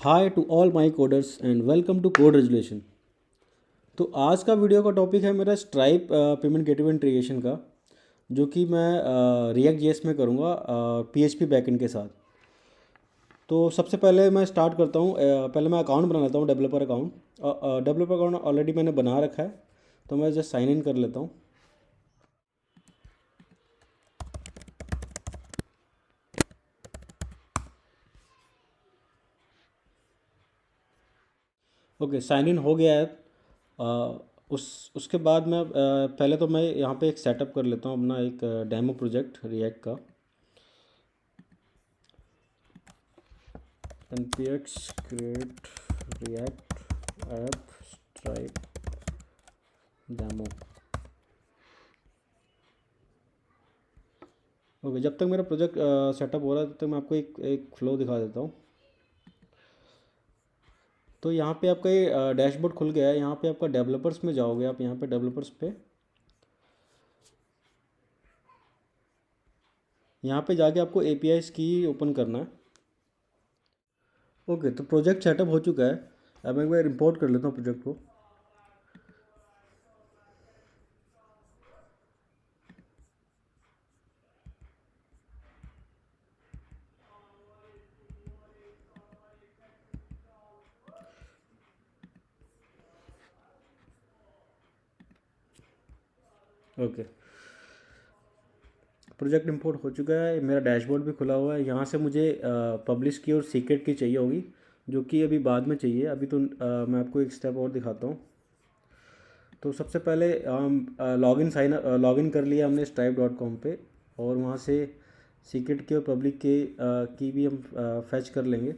Hi to all my coders and welcome to code resolution. तो आज का video का टॉपिक है मेरा स्ट्राइप पेमेंट गेटवे इंटीग्रेशन का, जो कि मैं रिएक्ट जेएस में करूँगा पीएचपी बैकएंड के साथ। तो सबसे पहले मैं स्टार्ट करता हूँ। पहले मैं अकाउंट बना लेता हूँ, developer account. Developer account already मैंने बना रखा है, तो मैं जस्ट साइन इन कर लेता हूँ। ओके, साइन इन हो गया है। उसके बाद मैं पहले तो मैं यहाँ पे एक सेटअप कर लेता हूँ अपना एक डेमो प्रोजेक्ट रिएक्ट का। npx create react app stripe demo। Okay, जब तक मेरा प्रोजेक्ट सेटअप हो रहा है तब तक मैं आपको एक फ्लो दिखा देता हूँ। तो यहाँ पे आपका ये डैशबोर्ड खुल गया है। यहाँ पे आपका डेवलपर्स में जाओगे आप, यहाँ पे डेवलपर्स पे, यहाँ पे जाके आपको एपीआईज की ओपन करना है। ओके, तो प्रोजेक्ट सेटअप हो चुका है। अब मैं एक बार इंपोर्ट कर लेता हूँ प्रोजेक्ट को। ओके, प्रोजेक्ट इंपोर्ट हो चुका है। मेरा डैशबोर्ड भी खुला हुआ है। यहाँ से मुझे पब्लिश की और सीक्रेट की चाहिए होगी, जो कि अभी बाद में चाहिए। अभी तो मैं आपको एक स्टेप और दिखाता हूँ। तो सबसे पहले हम लॉगिन कर लिया हमने stripe.com पे, और वहाँ से सीक्रेट की और पब्लिक की भी हम फैच कर लेंगे।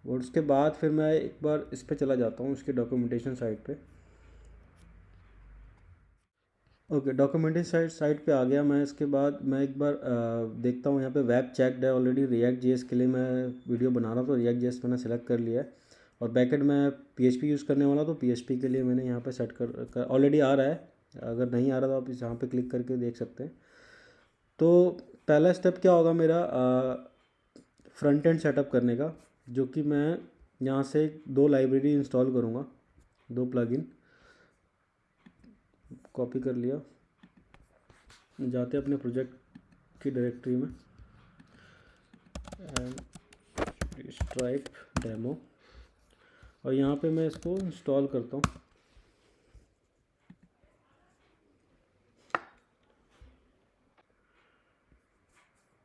और उसके बाद फिर मैं एक बार इस पे चला जाता हूँ, उसके डॉक्यूमेंटेशन साइट पे। ओके, डॉक्यूमेंटेशन साइट पे आ गया मैं। इसके बाद मैं एक बार देखता हूँ यहाँ पे वेब चेक्ड है ऑलरेडी। रिएक्ट जेएस के लिए मैं वीडियो बना रहा था, तो रिएक्ट जेएस मैंने सेलेक्ट कर लिया है। और बैकएंड में पीएचपी यूज़ करने वाला, तो पीएचपी के लिए मैंने यहाँ पे सेट कर ऑलरेडी आ रहा है। अगर नहीं आ रहा तो आप इस यहाँ पे क्लिक करके देख सकते हैं। तो पहला स्टेप क्या होगा मेरा, फ्रंट एंड सेटअप करने का, जो कि मैं यहाँ से दो लाइब्रेरी इंस्टॉल करूँगा, दो प्लगइन। कॉपी कर लिया, जाते अपने प्रोजेक्ट की डायरेक्टरी में, स्ट्राइप डेमो, और यहाँ पे मैं इसको इंस्टॉल करता हूँ।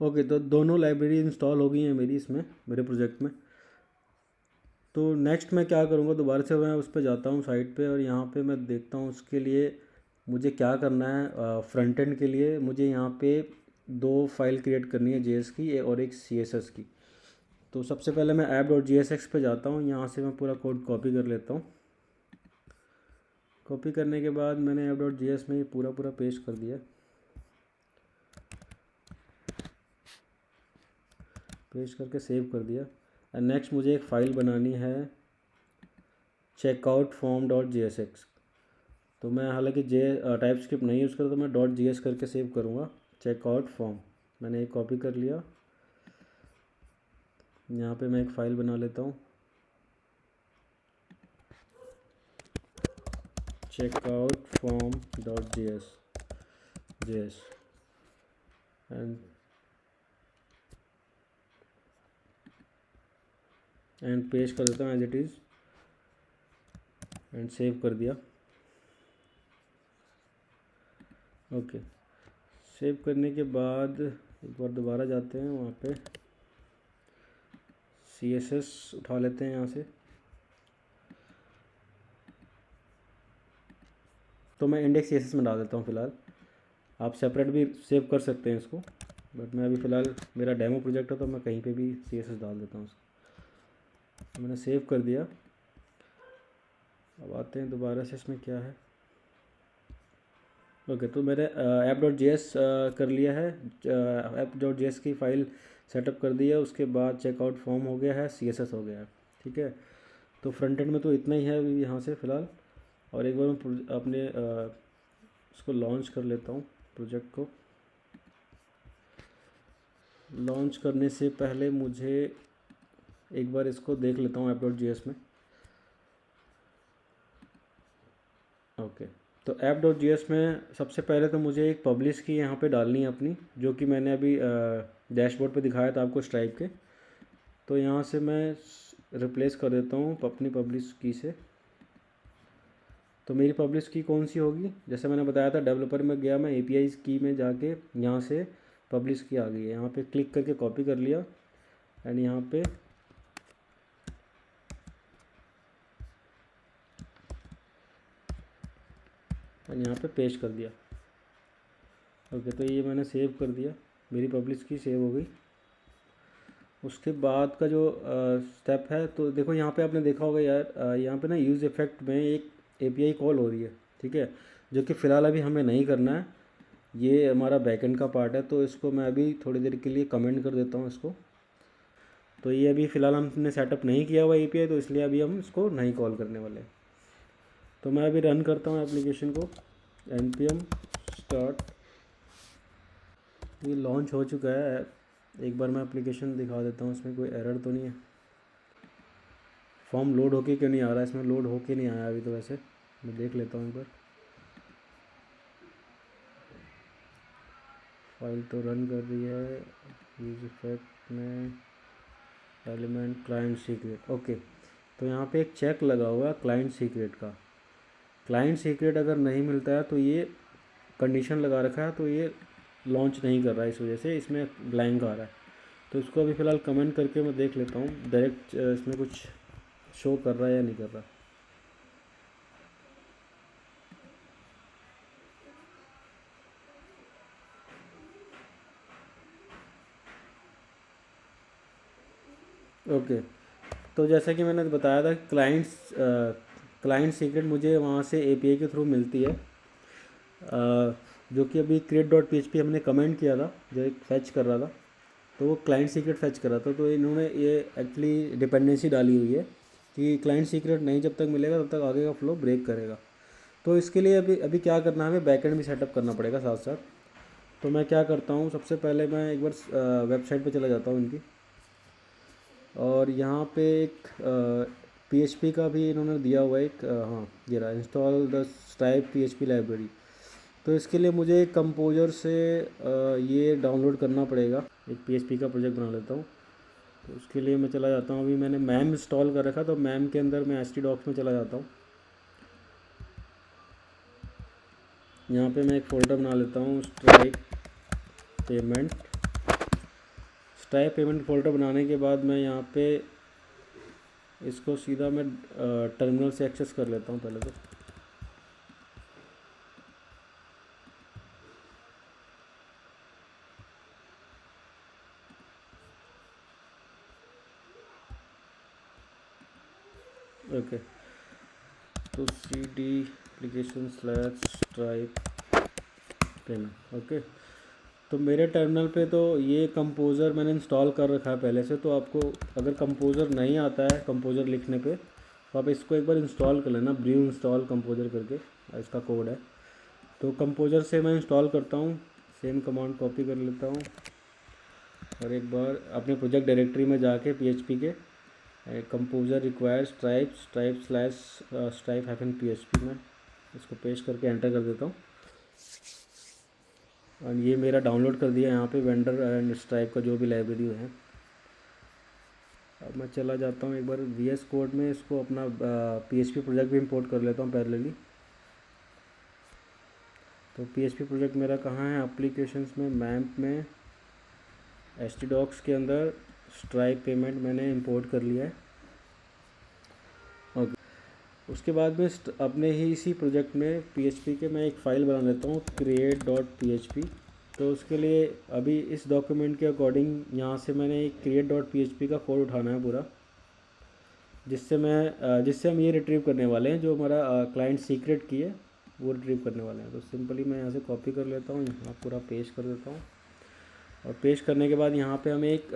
ओके, तो दोनों लाइब्रेरी इंस्टॉल हो गई हैं मेरी इसमें, मेरे प्रोजेक्ट में। तो नेक्स्ट मैं क्या करूँगा, दोबारा से मैं उस पर जाता हूँ साइट पे, और यहाँ पे मैं देखता हूँ उसके लिए मुझे क्या करना है। फ्रंट एंड के लिए मुझे यहाँ पे दो फाइल क्रिएट करनी है, जेएस की और एक सीएसएस की। तो सबसे पहले मैं app.jsx पे जाता हूँ। यहाँ से मैं पूरा कोड कॉपी कर लेता हूँ। कॉपी करने के बाद मैंने app.js में ये पूरा पेस्ट कर दिया। पेस्ट करके सेव कर दिया। एंड नेक्स्ट मुझे एक फ़ाइल बनानी है checkout.form.jsx। तो मैं हालांकि टाइप स्क्रिप्ट नहीं यूज़ करता, तो मैं .js करके सेव करूँगा चेकआउट फॉर्म। मैंने एक कॉपी कर लिया। यहाँ पे मैं एक फ़ाइल बना लेता हूँ, checkout.form.js एंड पेस्ट कर देता हूँ as it is, and save कर दिया। ओके, सेव करने के बाद एक बार दोबारा जाते हैं, वहाँ पे CSS उठा लेते हैं यहाँ से। तो मैं इंडेक्स CSS में डाल देता हूँ फ़िलहाल। आप सेपरेट भी सेव कर सकते हैं इसको, बट मैं अभी फ़िलहाल मेरा डेमो प्रोजेक्ट है, तो मैं कहीं पे भी CSS डाल देता हूँ उसको। मैंने सेव कर दिया। अब आते हैं दोबारा से, इसमें क्या है। ओके, तो मैंने app.js कर लिया है। app.js की फ़ाइल सेटअप कर दी है। उसके बाद चेकआउट फॉर्म हो गया है, CSS हो गया है। ठीक है, तो फ्रंट एंड में तो इतना ही है अभी यहाँ से फ़िलहाल। और एक बार मैं अपने इसको लॉन्च कर लेता हूँ, प्रोजेक्ट को। लॉन्च करने से पहले मुझे एक बार इसको देख लेता हूँ app.js में। ओके, तो app.js में सबसे पहले तो मुझे एक पब्लिश की यहाँ पे डालनी है अपनी, जो कि मैंने अभी डैशबोर्ड पे दिखाया था आपको स्ट्राइप के। तो यहाँ से मैं रिप्लेस कर देता हूँ अपनी पब्लिश की से। तो मेरी पब्लिश की कौन सी होगी, जैसे मैंने बताया था डेवलपर में गया मैं, API की में जाके यहाँ से पब्लिश की आ गई है, यहाँ पे क्लिक करके कॉपी कर लिया एंड यहाँ पे पेस्ट कर दिया। ओके, तो ये मैंने सेव कर दिया, मेरी पब्लिश की सेव हो गई। उसके बाद का जो स्टेप है, तो देखो यहाँ पे आपने देखा होगा यार, यहाँ पे ना यूज़ इफेक्ट में एक API कॉल हो रही है, ठीक है, जो कि फ़िलहाल अभी हमें नहीं करना है, ये हमारा बैकएंड का पार्ट है। तो इसको मैं अभी थोड़ी देर के लिए कमेंट कर देता हूँ इसको। तो ये अभी फ़िलहाल हमने सेटअप नहीं किया हुआ API, तो इसलिए अभी हम इसको नहीं कॉल करने वाले। तो मैं अभी रन करता हूँ एप्लीकेशन को, npm स्टार्ट। ये लॉन्च हो चुका है। एक बार मैं एप्लीकेशन दिखा देता हूँ, इसमें कोई एरर तो नहीं है। फॉर्म लोड होके क्यों नहीं आ रहा है, इसमें लोड होके नहीं आया अभी तो। वैसे मैं देख लेता हूँ एक बार, फाइल तो रन कर रही है। यूज इफेक्ट में एलिमेंट क्लाइंट सीक्रेट, ओके। तो यहाँ पे एक चेक लगा हुआ है क्लाइंट सीक्रेट का। क्लाइंट सीक्रेट अगर नहीं मिलता है तो ये कंडीशन लगा रखा है, तो ये लॉन्च नहीं कर रहा है, इस वजह से इसमें ब्लैंक आ रहा है। तो इसको अभी फ़िलहाल कमेंट करके मैं देख लेता हूँ डायरेक्ट इसमें कुछ शो कर रहा है या नहीं कर रहा। ओके, तो जैसा कि मैंने बताया था, क्लाइंट सीक्रेट मुझे वहाँ से API के थ्रू मिलती है, जो कि अभी create.php हमने कमेंट किया था, जो एक फैच कर रहा था, तो वो क्लाइंट सीक्रेट फैच कर रहा था। तो इन्होंने ये एक्चुअली डिपेंडेंसी डाली हुई है कि क्लाइंट सीक्रेट नहीं जब तक मिलेगा तब तक आगे का फ्लो ब्रेक करेगा। तो इसके लिए अभी अभी क्या करना है, हमें बैकएंड भी सेटअप करना पड़ेगा साथ साथ। तो मैं क्या करता हूँ, सबसे पहले मैं एक बार वेबसाइट पे चला जाता हूँ इनकी, और यहाँ पे एक PHP का भी इन्होंने दिया हुआ है एक, हाँ ये रहा, install the stripe PHP library. तो इसके लिए मुझे कंपोजर से ये डाउनलोड करना पड़ेगा। एक PHP का प्रोजेक्ट बना लेता हूँ। तो उसके लिए मैं चला जाता हूँ, अभी मैंने मैम इंस्टॉल कर रखा, तो मैम के अंदर मैं htdocs में चला जाता हूँ। यहाँ पे मैं एक फ़ोल्डर बना लेता हूँ, स्ट्राइप पेमेंट फ़ोल्डर बनाने के बाद मैं यहाँ पे इसको सीधा मैं टर्मिनल से एक्सेस कर लेता हूँ पहले तो। ओके, तो cd application slash stripe payment. Okay, तो मेरे टर्मिनल पे तो ये कंपोज़र मैंने इंस्टॉल कर रखा है पहले से। तो आपको अगर कंपोज़र नहीं आता है कंपोज़र लिखने पे, तो आप इसको एक बार इंस्टॉल कर लेना, ब्रू इंस्टॉल कंपोज़र करके, इसका कोड है। तो कंपोज़र से मैं इंस्टॉल करता हूँ, सेम कमांड कॉपी कर लेता हूँ, और एक बार अपने प्रोजेक्ट डायरेक्टरी में जाके PHP के composer require stripe slash stripe -PHP में इसको पेस्ट करके एंटर कर देता हूँ। और ये मेरा डाउनलोड कर दिया यहाँ पे वेंडर एंड स्ट्राइप का जो भी लाइब्रेरी है। अब मैं चला जाता हूँ एक बार VS कोड में, इसको अपना PHP प्रोजेक्ट भी इंपोर्ट कर लेता हूँ पैरेलली। तो PHP प्रोजेक्ट मेरा कहाँ है, एप्लीकेशंस में, मैम्प में, htdocs के अंदर स्ट्राइप पेमेंट मैंने इंपोर्ट कर लिया है। ओके, उसके बाद में अपने ही इसी प्रोजेक्ट में PHP के मैं एक फ़ाइल बना लेता हूँ create.php। तो उसके लिए अभी इस डॉक्यूमेंट के अकॉर्डिंग यहाँ से मैंने एक create.php का कोड उठाना है पूरा, जिससे हम ये रिट्रीव करने वाले हैं, जो हमारा क्लाइंट सीक्रेट की है वो रिट्रीव करने वाले हैं। तो सिंपली मैं यहाँ से कॉपी कर लेता हूँ, यहाँ पूरा पेस्ट कर देता हूँ, और पेस्ट करने के बाद यहाँ पे हमें एक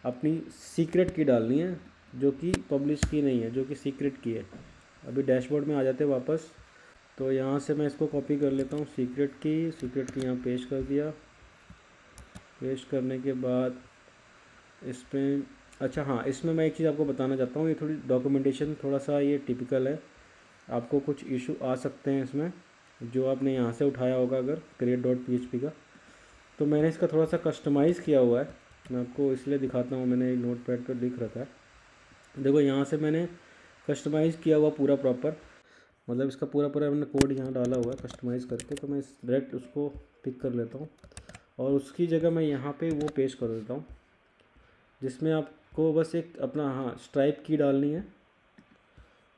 अपनी सीक्रेट की डालनी है, जो कि पब्लिश की नहीं है, जो कि सीक्रेट की है। अभी डैशबोर्ड में आ जाते हैं वापस। तो यहाँ से मैं इसको कॉपी कर लेता हूँ, सीक्रेट की यहाँ पेस्ट कर दिया। पेस्ट करने के बाद इस पर अच्छा हाँ, इसमें मैं एक चीज़ आपको बताना चाहता हूँ, ये थोड़ी डॉक्यूमेंटेशन थोड़ा सा ये टिपिकल है, आपको कुछ इशू आ सकते हैं इसमें जो आपने यहाँ से उठाया होगा अगर create.php का। तो मैंने इसका थोड़ा सा कस्टमाइज़ किया हुआ है, मैं आपको इसलिए दिखाता हूँ, मैंने एक नोट पैड पर लिख रखा है। देखो यहाँ से मैंने कस्टमाइज़ किया हुआ पूरा प्रॉपर, मतलब इसका पूरा पूरा मैंने कोड यहाँ डाला हुआ है कस्टमाइज़ करके। तो मैं इस डायरेक्ट उसको पिक कर लेता हूँ और उसकी जगह मैं यहाँ पे वो पेस्ट कर देता हूँ, जिसमें आपको बस एक अपना हाँ स्ट्राइप की डालनी है।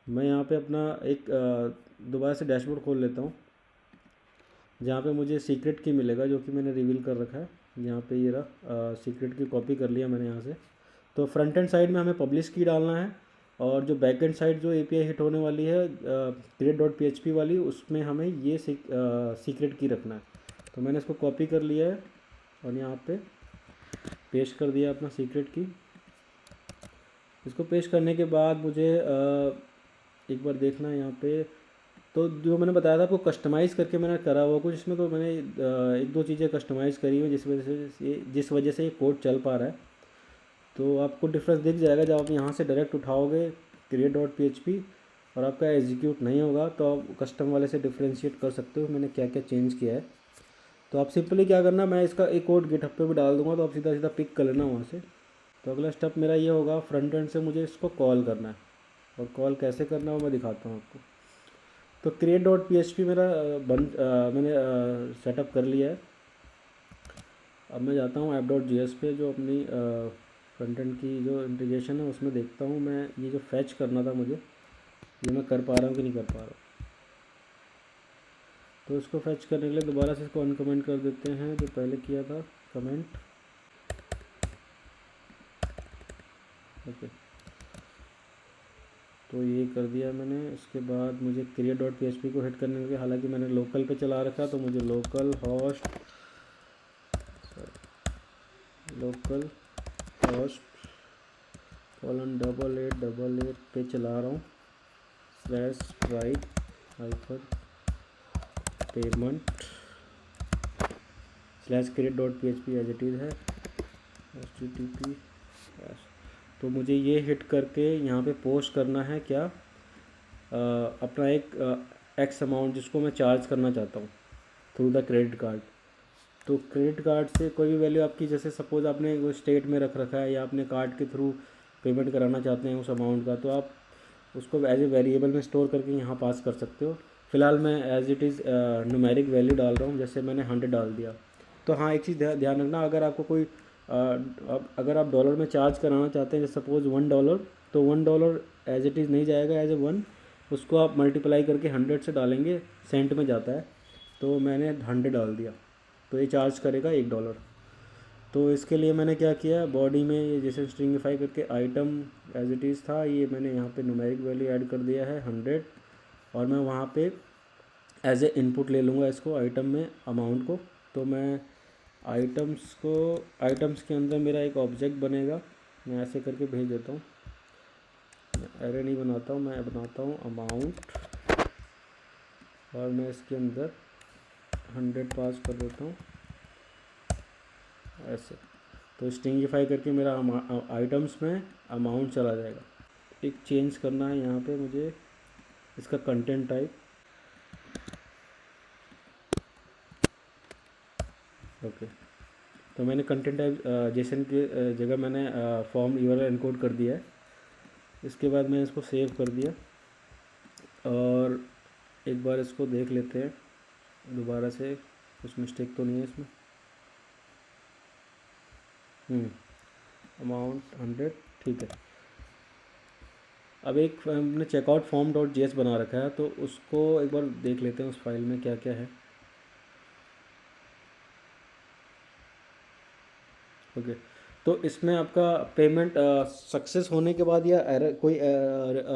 मैं यहाँ पे अपना एक दोबारा से डैशबोर्ड खोल लेता हूँ, जहाँ पे मुझे सीक्रेट की मिलेगा जो कि मैंने रिवील कर रखा है। यहाँ पे ये रहा, सीक्रेट की कॉपी कर लिया मैंने यहाँ से। तो फ्रंट एंड साइड में हमें पब्लिश की डालना है, और जो बैक एंड साइड जो एपीआई हिट होने वाली है create.php वाली, उसमें हमें ये सीक्रेट की रखना है। तो मैंने इसको कॉपी कर लिया है और यहाँ पे पेस्ट कर दिया अपना सीक्रेट की। इसको पेस्ट करने के बाद मुझे एक बार देखना है यहाँ पे, तो जो मैंने बताया था आपको कस्टमाइज़ करके मैंने करा हुआ कुछ इसमें, तो मैंने एक दो चीज़ें कस्टमाइज़ करी हुई जिस वजह से ये कोड चल पा रहा है। तो आपको डिफरेंस दिख जाएगा जब आप यहाँ से डायरेक्ट उठाओगे create.php और आपका एग्जीक्यूट नहीं होगा, तो आप कस्टम वाले से डिफ्रेंशिएट कर सकते हो मैंने क्या क्या चेंज किया है। तो आप सिंपली क्या करना, मैं इसका एक कोड गिटहब पे भी डाल दूंगा, तो आप सीधा सीधा पिक कर लेना वहाँ से। तो अगला स्टेप मेरा ये होगा, फ्रंट एंड से मुझे इसको कॉल करना है, और कॉल कैसे करना है वो मैं दिखाता हूँ आपको। तो create.php मेरा मैंने सेटअप कर लिया है। अब मैं जाता हूँ app.js पे, जो अपनी फ्रंट एंड की जो इंटीग्रेशन है उसमें देखता हूँ मैं ये जो फैच करना था मुझे, ये मैं कर पा रहा हूँ कि नहीं कर पा रहा हूँ। तो इसको फैच करने के लिए दोबारा से इसको अनकमेंट कर देते हैं जो पहले किया था कमेंट। ओके, तो ये कर दिया मैंने। इसके बाद मुझे create.php को हिट करने के लिए, हालांकि मैंने लोकल पे चला रखा, तो मुझे लोकल होस्ट $8888 पे चला रहा हूँ, /right -payment /create.php as it is है http। तो मुझे ये हिट करके यहाँ पे पोस्ट करना है क्या, अपना एक एक्स अमाउंट जिसको मैं चार्ज करना चाहता हूँ थ्रू द क्रेडिट कार्ड। तो क्रेडिट कार्ड से कोई भी वैल्यू आपकी, जैसे सपोज़ आपने वो स्टेट में रख रखा है या अपने कार्ड के थ्रू पेमेंट कराना चाहते हैं उस अमाउंट का, तो आप उसको एज ए वेरिएबल में स्टोर करके यहाँ पास कर सकते हो। फ़िलहाल मैं as it is numeric value डाल रहा हूँ, जैसे मैंने 100 डाल दिया। तो हाँ, एक चीज़ ध्यान रखना, अगर आपको कोई अगर आप डॉलर में चार्ज कराना चाहते हैं, जैसे सपोज़ $1, तो $1 एज इट इज़ नहीं जाएगा एज ए 1, उसको आप मल्टीप्लाई करके 100 से डालेंगे, सेंट में जाता है। तो मैंने 100 डाल दिया, तो ये चार्ज करेगा $1। तो इसके लिए मैंने क्या किया, बॉडी में ये जैसे स्ट्रिंगिफाई करके आइटम एज इट इज़ था, ये मैंने यहाँ पे न्यूमेरिक वैल्यू ऐड कर दिया है 100, और मैं वहाँ पे एज ए इनपुट ले लूँगा इसको आइटम में अमाउंट को। तो मैं आइटम्स के अंदर मेरा एक ऑब्जेक्ट बनेगा, मैं ऐसे करके भेज देता हूँ, एरे नहीं बनाता हूँ, मैं बनाता हूँ अमाउंट, और मैं इसके अंदर 100 पास कर देता हूँ ऐसे। तो स्ट्रिंगिफाई करके मेरा आइटम्स में अमाउंट चला जाएगा। एक चेंज करना है यहाँ पे मुझे इसका कंटेंट टाइप। ओके, तो मैंने कंटेंट टाइप जेसन की जगह मैंने फॉर्म यूआरएल एनकोड कर दिया है। इसके बाद मैं इसको सेव कर दिया, और एक बार इसको देख लेते हैं दोबारा से, कुछ मिस्टेक तो नहीं है इसमें। अमाउंट 100, ठीक है। अब एक हमने चेकआउट form.js बना रखा है, तो उसको एक बार देख लेते हैं उस फाइल में क्या क्या है। ओके, तो इसमें आपका पेमेंट सक्सेस होने के बाद या एरर कोई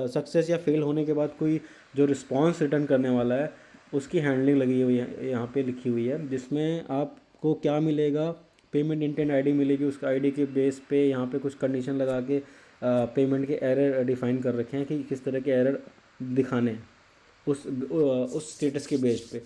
सक्सेस या फेल होने के बाद कोई जो रिस्पांस रिटर्न करने वाला है उसकी हैंडलिंग लगी हुई है, यहाँ पे लिखी हुई है, जिसमें आपको क्या मिलेगा, पेमेंट इंटेंट आईडी मिलेगी, उस आईडी के बेस पे यहाँ पे कुछ कंडीशन लगा के पेमेंट के एरर डिफाइन कर रखे हैं कि किस तरह के एरर दिखाने हैं उस स्टेटस के बेस पे।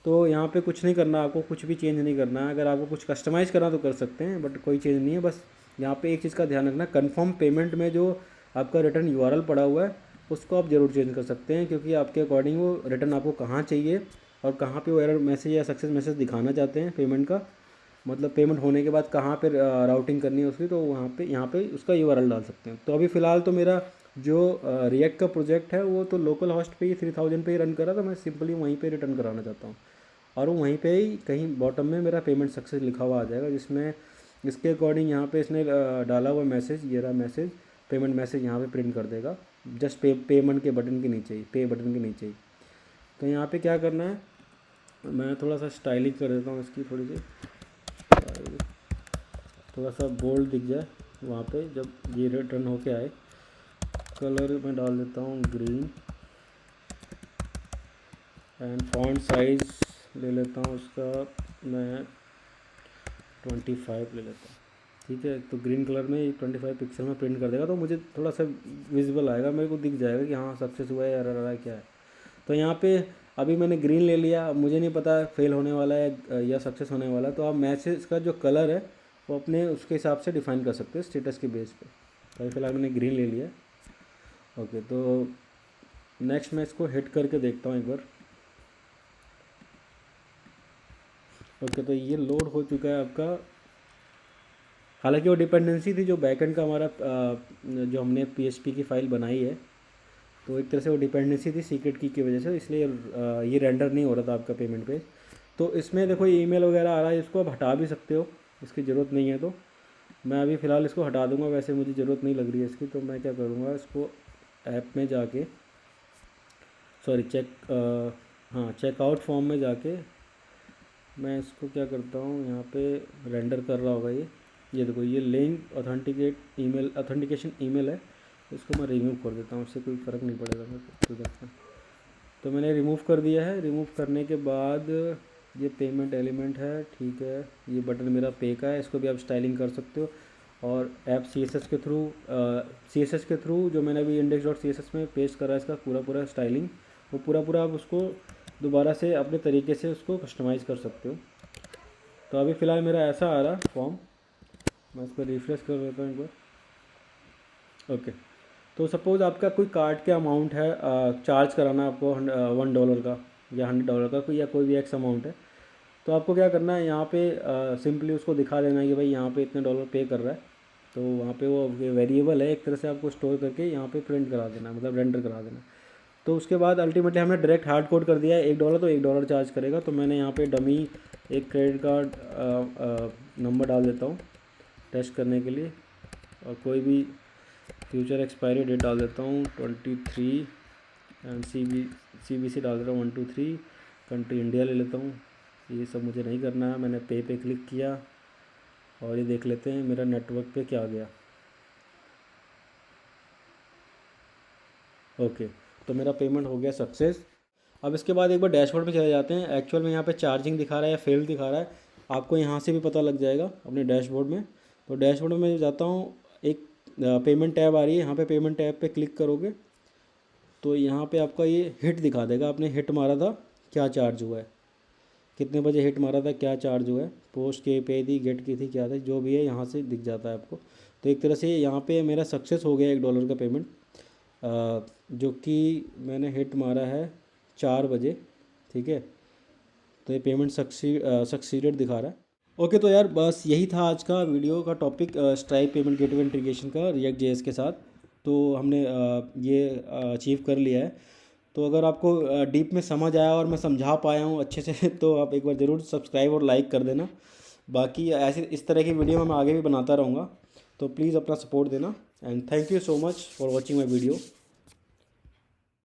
तो यहाँ पे कुछ नहीं करना, आपको कुछ भी चेंज नहीं करना है। अगर आपको कुछ कस्टमाइज़ करना तो कर सकते हैं, बट कोई चेंज नहीं है, बस यहाँ पे एक चीज़ का ध्यान रखना, कंफर्म पेमेंट में जो आपका रिटर्न यूआरएल पड़ा हुआ है उसको आप ज़रूर चेंज कर सकते हैं, क्योंकि आपके अकॉर्डिंग वो रिटर्न आपको कहाँ चाहिए और कहाँ पे वो एरर मैसेज या सक्सेस मैसेज दिखाना चाहते हैं पेमेंट का, मतलब पेमेंट होने के बाद कहाँ पे राउटिंग करनी है उसकी, तो वहाँ पे यहाँ पे उसका यूआरएल डाल सकते हैं। तो अभी फ़िलहाल तो मेरा जो रिएक्ट का प्रोजेक्ट है वो तो लोकल होस्ट पे ही 3000 पे ही रन करा, तो मैं सिंपली वहीं पे रिटर्न कराना चाहता हूँ, और वो वहीं पे ही कहीं बॉटम में मेरा पेमेंट सक्सेस लिखा हुआ आ जाएगा, जिसमें इसके अकॉर्डिंग यहाँ पे इसने डाला हुआ मैसेज, ये रहा मैसेज, पेमेंट मैसेज यहाँ पे प्रिंट कर देगा जस्ट पेमेंट के बटन के नीचे ही, पे बटन के नीचे ही। तो यहाँ पे क्या करना है, मैं थोड़ा सा स्टाइलिंग कर देता हूँ इसकी, थोड़ी सी थोड़ा सा बोल्ड दिख जाए वहाँ पे जब ये रिटर्न होके आए। कलर मैं डाल देता हूँ ग्रीन, एंड फॉन्ट साइज़ ले लेता हूँ उसका मैं 25 ले लेता हूँ, ठीक है। तो ग्रीन कलर में 25 पिक्सल में प्रिंट कर देगा, तो मुझे थोड़ा सा विजिबल आएगा, मेरे को दिख जाएगा कि हाँ सक्सेस हुआ है या एरर आ रहा है क्या है। तो यहाँ पे अभी मैंने ग्रीन ले लिया, अब मुझे नहीं पता फेल होने वाला है या सक्सेस होने वाला है, तो आप मैसेज का जो कलर है वो अपने उसके हिसाब से डिफ़ाइन कर सकते हैं स्टेटस के बेस पे। तो अभी फ़िलहाल मैंने ग्रीन ले लिया। ओके, तो नेक्स्ट मैं इसको हिट करके देखता हूँ एक बार। ओके, तो ये लोड हो चुका है आपका। हालांकि वो डिपेंडेंसी थी जो बैकएंड का हमारा जो हमने PHP की फ़ाइल बनाई है, तो एक तरह से वो डिपेंडेंसी थी सीक्रेट की वजह से, इसलिए ये रेंडर नहीं हो रहा था आपका पेमेंट पेज। तो इसमें देखो ईमेल वगैरह आ रहा है, इसको आप हटा भी सकते हो, इसकी ज़रूरत नहीं है। तो मैं अभी फ़िलहाल इसको हटा दूंगा, वैसे मुझे ज़रूरत नहीं लग रही है इसकी। तो मैं क्या करूँगा, इसको ऐप में जाके सॉरी चेकआउट फॉर्म में जाके मैं इसको क्या करता हूँ, यहाँ पे रेंडर कर रहा होगा ये देखो, ये लिंक ऑथेंटिकेशन ईमेल है, इसको मैं रिमूव कर देता हूँ, उससे कोई फ़र्क नहीं पड़ेगा मेरे को। तो मैंने रिमूव कर दिया है। रिमूव करने के बाद ये पेमेंट एलिमेंट है, ठीक है, ये बटन मेरा पे का है, इसको भी आप स्टाइलिंग कर सकते हो। और ऐप CSS के थ्रू जो मैंने अभी index.css में पेस्ट करा है इसका पूरा स्टाइलिंग, वो पूरा आप उसको दोबारा से अपने तरीके से उसको कस्टमाइज़ कर सकते हो। तो अभी फ़िलहाल मेरा ऐसा आ रहा फॉर्म, मैं इसको रिफ्रेश कर देता हूँ एक बार। ओके, तो सपोज़ आपका कोई कार्ड के अमाउंट है, चार्ज कराना आपको $1 का या $100 का, कोई या कोई भी एक्स अमाउंट है, तो आपको क्या करना है, यहाँ पे सिंपली उसको दिखा देना है कि भाई यहाँ पे इतने डॉलर पे कर रहा है। तो वहाँ पे वो वेरिएबल है एक तरह से, आपको स्टोर करके यहाँ पे प्रिंट करा देना, मतलब रेंडर करा देना। तो उसके बाद अल्टीमेटली हमने डायरेक्ट हार्ड कोड कर दिया है, $1 तो $1 चार्ज करेगा। तो मैंने यहाँ पे डमी एक क्रेडिट कार्ड नंबर डाल देता हूँ टेस्ट करने के लिए, और कोई भी फ्यूचर एक्सपायरी डेट डाल देता हूँ 23, एंड CVC डाल देता हूँ 123, कंट्री इंडिया ले लेता हूँ। ये सब मुझे नहीं करना है, मैंने पे क्लिक किया, और ये देख लेते हैं मेरा नेटवर्क पे क्या आ गया। ओके, तो मेरा पेमेंट हो गया सक्सेस। अब इसके बाद एक बार डैशबोर्ड पे चले जाते हैं। एक्चुअल में यहाँ पे चार्जिंग दिखा रहा है या फेल दिखा रहा है, आपको यहाँ से भी पता लग जाएगा अपने डैशबोर्ड में। तो डैशबोर्ड में मैं जाता हूँ, एक पेमेंट टैब आ रही है, यहाँ पे पेमेंट टैब पे क्लिक करोगे तो यहाँ पे आपका ये हिट दिखा देगा, आपने हिट मारा था क्या चार्ज हुआ है, कितने बजे हिट मारा था, क्या चार्ज हुआ है, पोस्ट के पे थी, गेट की थी, क्या था, जो भी है यहाँ से दिख जाता है आपको। तो एक तरह से यहाँ पे मेरा सक्सेस हो गया $1 का पेमेंट, जो कि मैंने हिट मारा है 4 बजे, ठीक है। तो ये पेमेंट सक्सीडेड दिखा रहा है। ओके, तो यार बस यही था आज का वीडियो का topic, stripe payment gateway integration का रिएक्ट JS के साथ। तो हमने ये अचीव कर लिया है। तो अगर आपको डीप में समझ आया और मैं समझा पाया हूँ अच्छे से तो आप एक बार ज़रूर सब्सक्राइब और लाइक कर देना। बाकी ऐसे इस तरह की वीडियो मैं आगे भी बनाता रहूँगा, तो प्लीज़ अपना सपोर्ट देना। And thank you so much for watching my video.